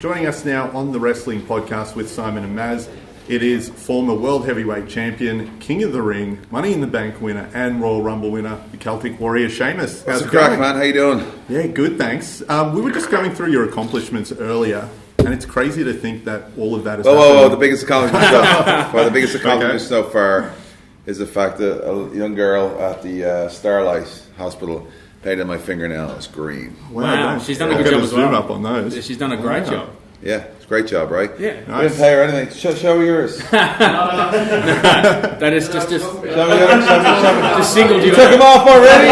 Joining us now on the Wrestling Podcast with Simon and Maz, it is former World Heavyweight Champion, King of the Ring, Money in the Bank winner and Royal Rumble winner, the Celtic Warrior Sheamus. How's the crack, man? How you doing? Yeah, good, thanks. We were just going through your accomplishments earlier, and it's crazy to think that all of that is Whoa, the biggest accomplishment so far is the fact that a young girl at the Starlight Hospital painted my fingernails green. Wow, she's done a good job as well. Zoom up on those. She's done a great job. Yeah, it's a great job, right? Yeah. I didn't pay her anything. Show yours. That is just Show me just singled you. You took them off already?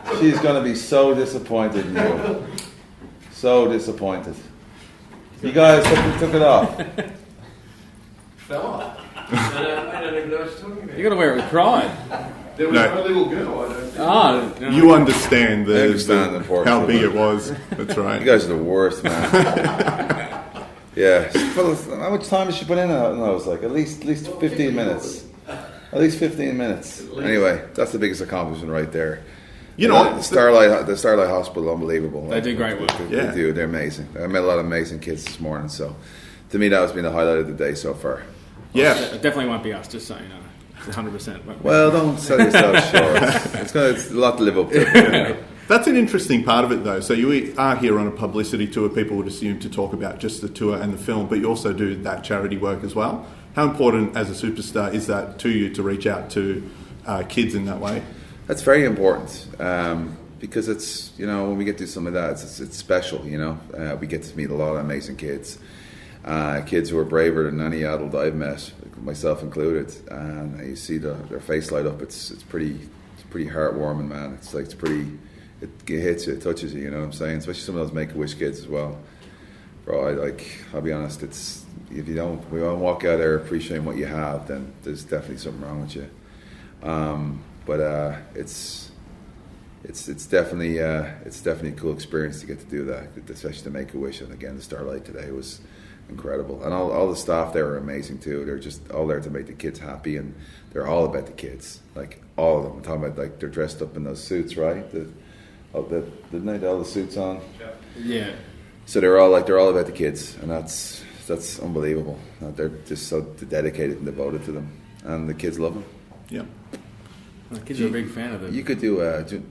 Oh, she's going to be so disappointed in you. So disappointed. You guys took it off. Fell off. I don't even know what you're talking about. You got to wear it with pride. There was no little girl, I don't think. Oh, no. You understand, I understand the importance how of big it. it was. That's right. You guys are the worst, man. Yeah. How much time did she put in? No, it was like at least 15 minutes. At least 15 minutes. Anyway, that's the biggest accomplishment right there. You know, the Starlight Hospital, unbelievable. They do great work. Yeah. They do. They're amazing. I met a lot of amazing kids this morning. So, to me, that has been the highlight of the day so far. Yeah. It definitely won't be us, just so you know. It's 100%. Well, don't sell yourself short. It's a lot to live up to. Yeah. That's an interesting part of it, though. So you are here on a publicity tour. People would assume to talk about just the tour and the film, but you also do that charity work as well. How important as a superstar is that to you to reach out to kids in that way? That's very important because it's, when we get to some of that, it's special. We get to meet a lot of amazing kids. Kids who are braver than any adult I've met, myself included, and you see their face light up. It's pretty heartwarming, man. It hits you, it touches you. You know what I'm saying? Especially some of those Make-A-Wish kids as well. Bro, I'll be honest. If we don't walk out there appreciating what you have, then there's definitely something wrong with you. But it's definitely a cool experience to get to do that, especially to Make-A-Wish. And again, the Starlight today was incredible, and all the staff there are amazing too. They're just all there to make the kids happy, and they're all about the kids. Like all of them. I'm talking about like they're dressed up in those suits, right? Didn't they have all the suits on? Yeah. So they're all about the kids, and that's unbelievable. They're just so dedicated and devoted to them, and the kids love them. Yeah. The kids are a big fan of it. You could do,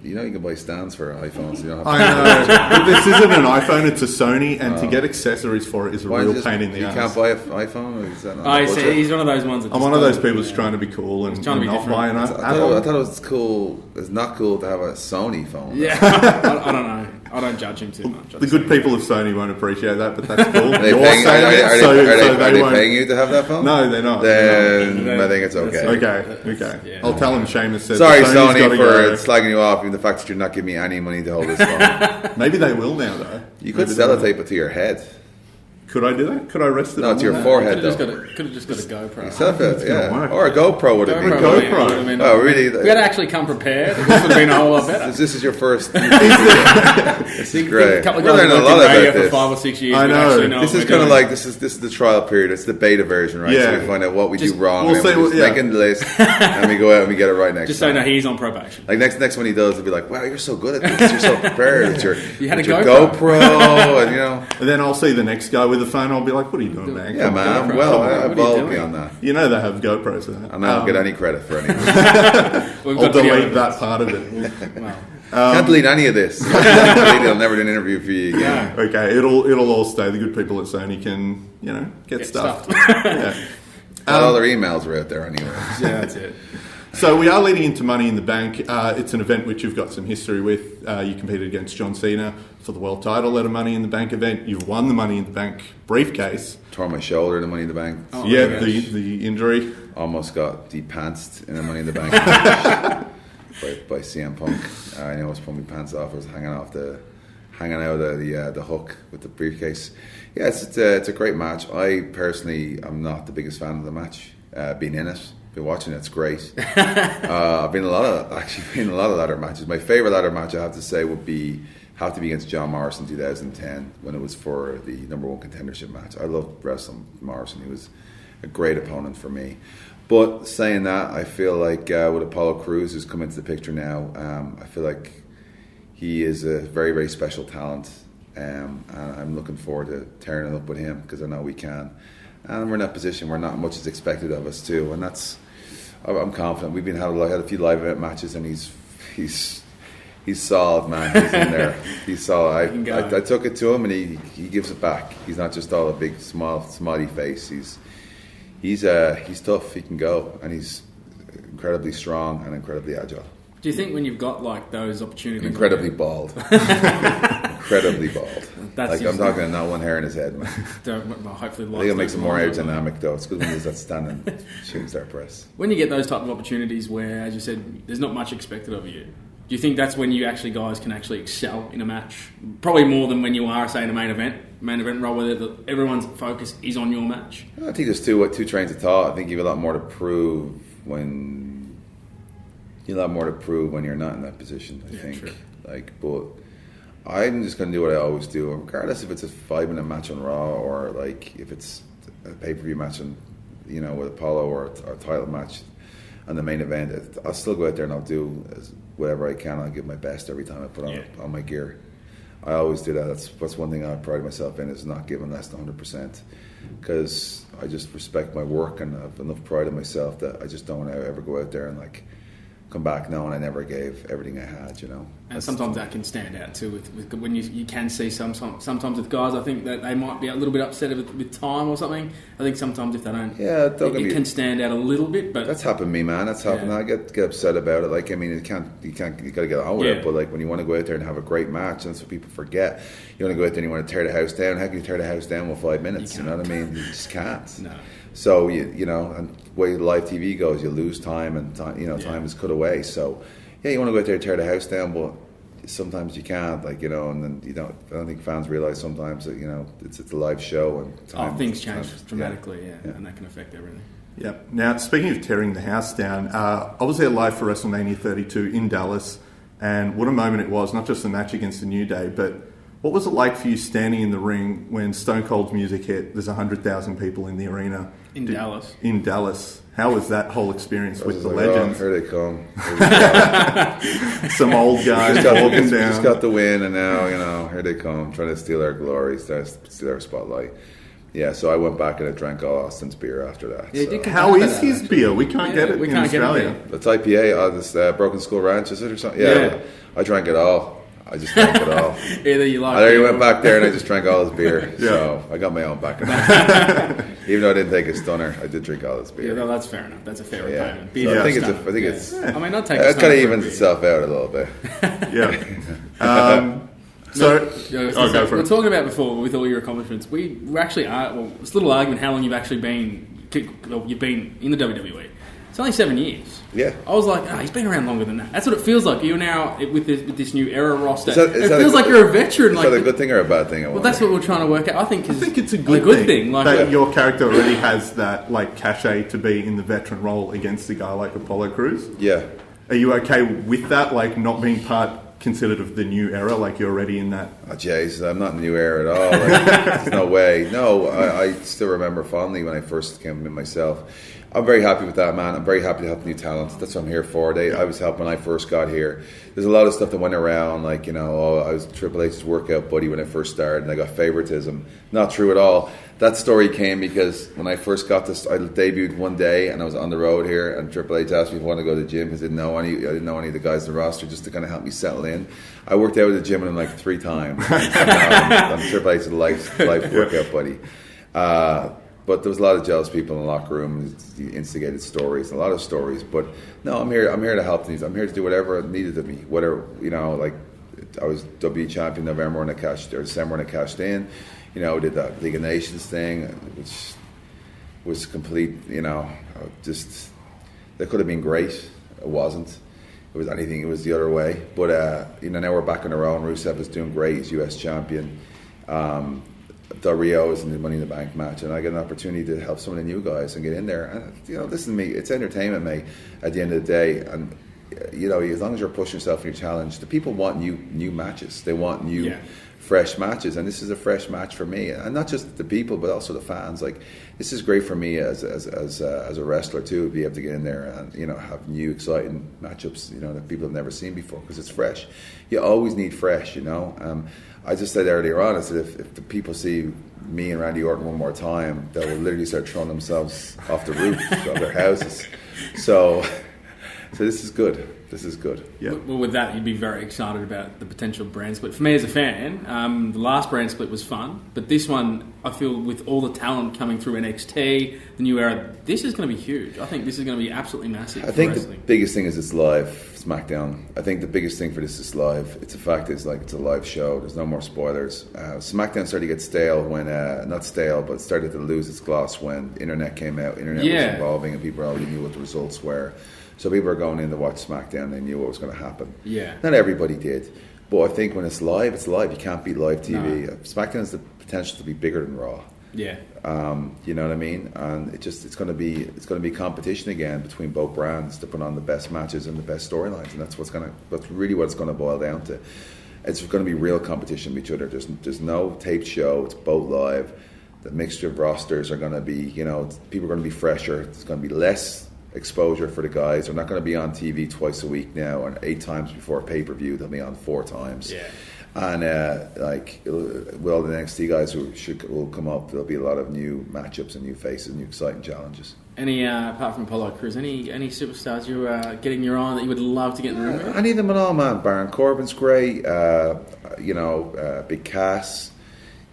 you can buy stands for iPhones. You don't have to. I know. But this isn't an iPhone, it's a Sony, and to get accessories for it is a real pain in the ass. You can't buy an iPhone? Or is that not I see. He's one of those ones that I'm one of those people who's trying to be cool and trying to be not different. buy an I Apple. thought it was cool. It's not cool to have a Sony phone. Yeah. I don't know. I don't judge him too much. The good people of Sony won't appreciate that, but that's cool. Are they paying you to have that phone? No, they're not. Then I think it's okay. Okay. Yeah. I'll tell them Sheamus said. Sorry, Sony's Sony, gotta for go. slagging you off, and the fact that you're not giving me any money to hold this phone. Maybe they will now, though. You could sellotape it to your head. Could I do that? Could I rest it No, on to your that? forehead, Could though. have just got a GoPro. Yeah. Or a GoPro would have been GoPro. good. GoPro. Would have been- Oh, really? We had to actually come prepared. This would have been a whole lot better. This is your first. This is great. A couple of We're guys learning a worked lot in radio about for this. 5 or 6 years. I We know. actually know This what is we're kind of doing. like this is the trial period. It's the beta version, right? Yeah. So we find out what we do wrong, we'll and see then we what- just make it in the list, and we go out and we get it right next Just so time. you know, he's on probation. Like next one he does, he'll be like, "Wow, you're so good at this. You're so prepared. With your, You had with a your GoPro." and And then I'll see the next guy with the phone. I'll be like, "What are you doing, man? yeah, man. GoPro. Well, What are I you evolved doing? beyond that. You know they have GoPros there. And I don't get any credit for anything. We've I'll got video delete that evidence. part of it. Well, Can't delete any of this. I'll never do an interview for you again. Okay, it'll all stay. The good people at Sony can, get stuffed. Yeah. Not all their emails are out there anyway. yeah, that's it. So we are leading into Money in the Bank. It's an event which you've got some history with. You competed against John Cena for the world title at a Money in the Bank event. You've won the Money in the Bank briefcase. Tore my shoulder in the Money in the Bank. Oh, yeah, my the gosh. injury. Almost got de-pantsed in a Money in the Bank by CM Punk. I almost pulled my pants off. I was hanging out of the hook with the briefcase. Yeah, it's a great match. I personally am not the biggest fan of the match. Being in it, been watching it, it's great. I've been in a lot of ladder matches. My favorite ladder match, I have to say, would have to be against John Morrison in 2010 when it was for the number one contendership match. I loved wrestling Morrison. He was a great opponent for me. But saying that, I feel like with Apollo Crews, who's come into the picture now, I feel like he is a very, very special talent. and I'm looking forward to tearing it up with him because I know we can. And we're in that position where not much is expected of us too, and I'm confident. We've had a few live event matches, and he's solid, man. He's in there. He's solid. I took it to him, and he gives it back. He's not just all a big smiley face. He's tough. He can go, and he's incredibly strong and incredibly agile. Do you think when you've got like those opportunities, incredibly bald, incredibly bald? That's I'm talking not one hair in his head, man. Hopefully, I think it makes him more aerodynamic, though. It's good when he's that standing shooting star press. When you get those type of opportunities, where, as you said, there's not much expected of you, do you think that's when you guys can actually excel in a match? Probably more than when you are, say, in a main event role, where everyone's focus is on your match. I think there's two trains of thought. I think you have a lot more to prove when you're not in that position. I think, true. But I'm just going to do what I always do, regardless if it's a 5-minute match on Raw or like if it's a pay-per-view match on, with Apollo or a title match on the main event. I'll still go out there and I'll do whatever I can. I'll give my best every time I put on my gear. I always do that. That's one thing I pride myself in, is not giving less than 100%, because I just respect my work and I have enough pride in myself that I just don't want to ever go out there and come back knowing I never gave everything I had, And sometimes that can stand out too with when you can see sometimes with guys, I think that they might be a little bit upset with time or something. I think sometimes if they don't, it can stand out a little bit. But that's happened to me, man. That's happened. I get upset about it. You got to get on with it. But when you want to go out there and have a great match, that's what people forget. You want to go out there and you want to tear the house down. How can you tear the house down with 5 minutes? You know what I mean? You just can't. No. So and the way live TV goes, you lose time, and time is cut away. So you want to go out there and tear the house down, but sometimes you can't, and then I don't think fans realize sometimes that it's a live show and things change dramatically, and that can affect everything. Yep. Now, speaking of tearing the house down, I was there live for WrestleMania 32 in Dallas, and what a moment it was! Not just the match against the New Day, but what was it like for you standing in the ring when Stone Cold's music hit? There's 100,000 people in the arena. In Dallas. How was that whole experience with the legends? legends? Here they come. Some old guys walking down. Just got the win, and now, here they come, trying to steal our glory, trying to steal our spotlight. Yeah, so I went back and I drank all Austin's beer after that. Yeah, so. How is his beer? We can't get it in Australia. It's IPA, this Broken Skull Ranch, is it, or something? Yeah. I drank it all. I just drank it all. Either you like. I already went back there and I just drank all his beer. So I got my own back. Even though I didn't take a stunner, I did drink all his beer. Yeah, no, that's fair enough. That's a fair repayment. So I think it's. I mean, not take. It kind of evens itself out a little bit. Yeah. We're talking about before with all your accomplishments. We're actually it's a little argument how long you've actually been in the WWE. It's only 7 years. Yeah. I was like, he's been around longer than that. That's what it feels like. You're now with this new era roster. It feels like you're a veteran. Is that a good thing or a bad thing? Well, that's what we're trying to work out. I think it's a good thing. That your character already has that cachet to be in the veteran role against a guy like Apollo Crews. Yeah. Are you okay with that? Not being considered of the new era? You're already in that? Oh, jeez, I'm not in the new era at all. There's no way. No, I still remember fondly when I first came in myself. I'm very happy with that, man. I'm very happy to help new talent. That's what I'm here for. I was helping when I first got here. There's a lot of stuff that went around, I was Triple H's workout buddy when I first started, and I got favoritism. Not true at all. That story came because when I first got this, I debuted one day, and I was on the road here, and Triple H asked me if I wanted to go to the gym because I didn't know any of the guys in the roster, just to kind of help me settle in. I worked out with the gym with him 3 times. I'm Triple H's life workout buddy. But there was a lot of jealous people in the locker room. Instigated stories, a lot of stories. But no, I'm here to help these. I'm here to do whatever needed of me. Whatever, I was WWE champion December when I cashed in. Did that League of Nations thing, which was complete. Just that could have been great. It wasn't. It was anything. It was the other way. But now we're back on our own. Rusev is doing great. He's US champion. Del Rio is in the Money in the Bank match, and I get an opportunity to help some of the new guys and get in there. And listen to me, it's entertainment, mate. At the end of the day, and as long as you're pushing yourself in your challenge, the people want new matches. They want new, fresh matches, and this is a fresh match for me, and not just the people, but also the fans. This is great for me as a wrestler too, to be able to get in there and have new, exciting matchups that people have never seen before because it's fresh. You always need fresh, I just said earlier on, I said if the people see me and Randy Orton one more time, they will literally start throwing themselves off the roof of their houses. So this is good. This is good. Yeah. Well, with that, you'd be very excited about the potential brand split. For me as a fan, the last brand split was fun, but this one, I feel with all the talent coming through NXT, the new era, this is going to be huge. I think this is going to be absolutely massive. I think wrestling. the biggest thing is it's live. SmackDown. I think the biggest thing for this is live. It's a fact. It's a live show. There's no more spoilers. SmackDown started to get stale when not stale, but started to lose its gloss when internet came out. Internet was evolving, and people already knew what the results were. So people are going in to watch SmackDown. They knew what was going to happen. Yeah. Not everybody did, but I think when it's live, it's live. You can't beat live TV. No. SmackDown has the potential to be bigger than Raw. Yeah. You know what I mean? And it's going to be competition again between both brands to put on the best matches and the best storylines, and that's really what it's going to boil down to. It's going to be real competition with each other. There's no taped show. It's both live. The mixture of rosters are going to be, people are going to be fresher. There's going to be less exposure for the guys. They're not going to be on TV twice a week now, and 8 times before pay-per-view. They'll be on 4 times. Yeah. And with all the NXT guys who will come up, there'll be a lot of new matchups and new faces, new exciting challenges. Any apart from Apollo Crews, any superstars you're getting your eye on that you would love to get in the room with? Any of them at all, man. Baron Corbin's great. Big Cass.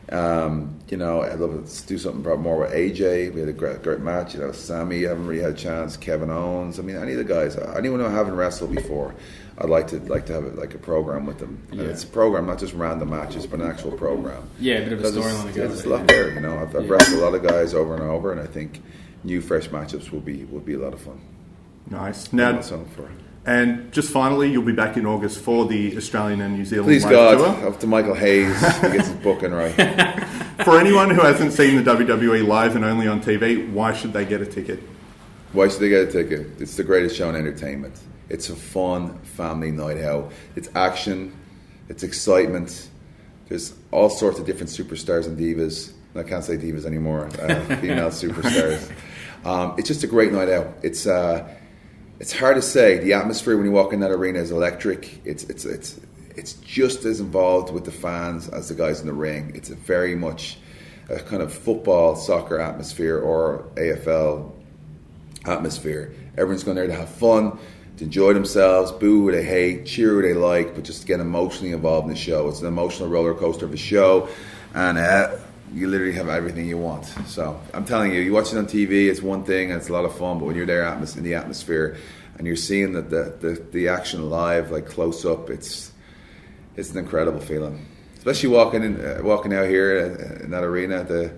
I'd love to do something more with AJ. We had a great match. Sammy, I haven't really had a chance. Kevin Owens. I mean, any of the guys. Anyone who I haven't wrestled before, I'd like to have it like a program with them. And it's a program, not just random matches, but an actual program. Yeah, a bit of a storyline to go with. There's a lot there. I've wrestled a lot of guys over and over, and I think new, fresh matchups will be a lot of fun. Nice. Now, and just finally, you'll be back in August for the Australian and New Zealand Please live God, tour. up to Michael Hayes to get his booking right. For anyone who hasn't seen the WWE live and only on TV, why should they get a ticket? Why should they get a ticket? It's the greatest show in entertainment. It's a fun family night out. It's action. It's excitement. There's all sorts of different superstars and divas. I can't say divas anymore. Female superstars. It's just a great night out. It's hard to say. The atmosphere when you walk in that arena is electric. It's just as involved with the fans as the guys in the ring. It's a very much a kind of football, soccer atmosphere or AFL atmosphere. Everyone's going there to have fun, to enjoy themselves, boo who they hate, cheer who they like, but just get emotionally involved in the show. It's an emotional roller coaster of a show, and you literally have everything you want. So I'm telling you watch it on TV, it's one thing, and it's a lot of fun, but when you're there in the atmosphere and you're seeing the action live, like close up, it's an incredible feeling. Especially walking out here in that arena, the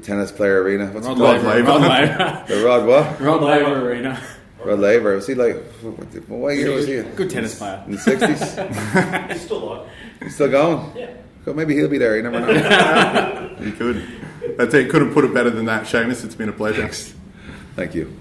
tennis player arena. What's it called? Rod Laver. The Rod what? Rod Laver arena. Rod Laver. Was he like? What year was he? Good tennis player. In the 60s. He's still alive. He's still going. Yeah. Well, maybe he'll be there. You never know. You could. That's it. Couldn't put it better than that, Sheamus. It's been a pleasure. Thank you.